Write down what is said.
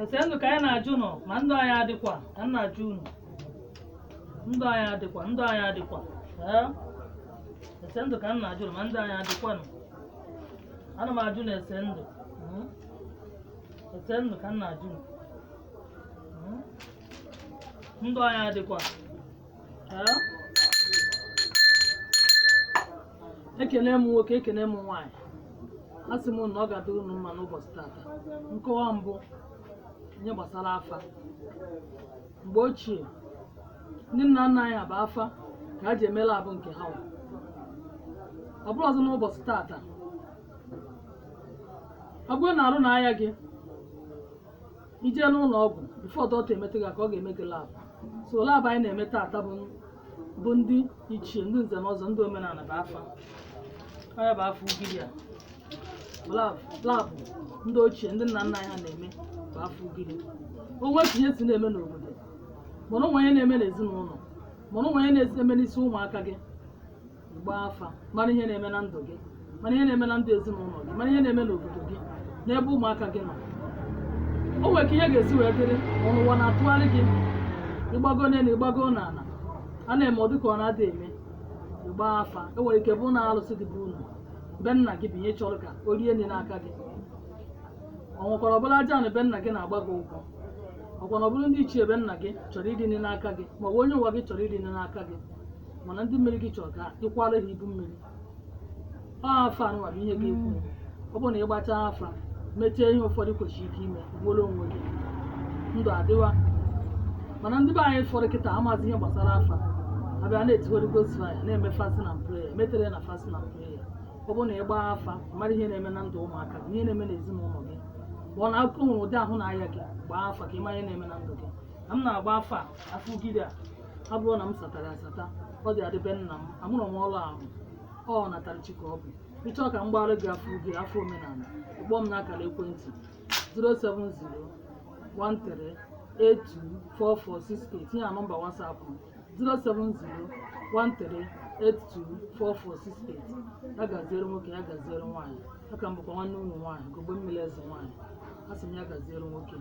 ese ndụ ka anyị na-ajụ nọ ma ndụ anyị adịkwa ka m na-ajụ unu ndụ anyị adịkwa ese ndụ ka m na-ajụ ma ndụ anyị adịkwa nọ ana m ajụ na ese ndụ ka m na-ajụ ndụ anyị adịkwa ekene m nwoke ekene m nwaanyị asị m na ọ ga-adịrị unu mma n'ụbọchị tata. Nkọwa mbụ ihe gbasara afa. Mgbe ochie ndị nna nna anyị bụ afa ka ha ji emela abụ nke ha ọ bụrụ ọzọ n'ụbọchị tata. Ọ bụrụ na arụ na ahịa gị ije n'ụlọ ọgwụ bifo dọkịta emetụ gị ka ọ ga-eme gị labụ. So labụ anyị na-eme tata bụ ndị ichie, ndị nze na ọzọ, ndị omenala bụ afa. Onye bụ afọ ugiri a labụ ndị ochie ndị nna nna anyị ha na-eme bụ afọ ugiri. Onwe ka ihe si na-eme n'obodo, mana onwe ihe na-eme n'ezinụlọ, mana onwe ihe na-eme n'isi ụmụaka gị. Gbaa afa mara ihe na-eme na ndụ gị, mana ihe na-eme na ndụ ezinụlọ gị, mana ihe na-eme n'obodo gị n'ebe ụmụaka gị nọ. O nwere ka ihe ga-esi wee dịrị ọnụwa na-atụgharị gị ịgbago n'elu ịgbago n'ala a na-eme ọ dịka ọ na-adị eme. Ịgba afa enwere ike bụ na alụsị dị bụ unu be nna gị bụ ihe chọrọ ka o rie nri n'aka gị. Ọ nwekwara ọbụla aja na be nna gị na-agba gị ụgwọ. Ọkwa na ọ bụrụ ndị ichie be nna gị chọrọ iri nri n'aka gị, ma ọ bụ onye ụwa gị chọrọ iri nri n'aka gị, mana ndị mmiri gị chọrọ ka ịkwara ha ibu mmiri. Afa anụwa bụ ihe ga-ekwu. Ọ bụrụ na ị gbachaa afa mechie ihe ụfọdụ kwesịrị ike ime gworo onwe gị, ndụ adịwa. Mana ndị be anyị fọrọ kịta amazi ihe gbasara afa, abịa na-etiwere gosfaya na-eme fasting and prayer, metere na fasting and prayer. Ọ bụrụ na ị gbaa afa mara ihe na-eme na ndụ ụmụaka gị, ihe na-eme n'ezinụlọ gị, ma ọ na-akụ nwere ụdị ahụ na-aya gị, gbaa afa ka ị mara ihe na-eme na ndụ gị. Na m na-agba afa afọ ugiri a abụrụ na m satara asata, ọ dị adịbe nna m, amụrụ m ọrụ ahụ ọ natara chi ka ọ bụ. Ịchọọ ka m gbara gị afọ ugiri afọ omenala, kpọọ m n'akara ekwentị 07013824468, tinye na nọmba WhatsApp 07013824468. Ya gaziere nwoke, ya gaziere nwaanyị. Aka m bụkwa nwanne unu nwaanyị Gogbe Mmiri Eze nwaanyị. Asị m ya gaziere nwoke.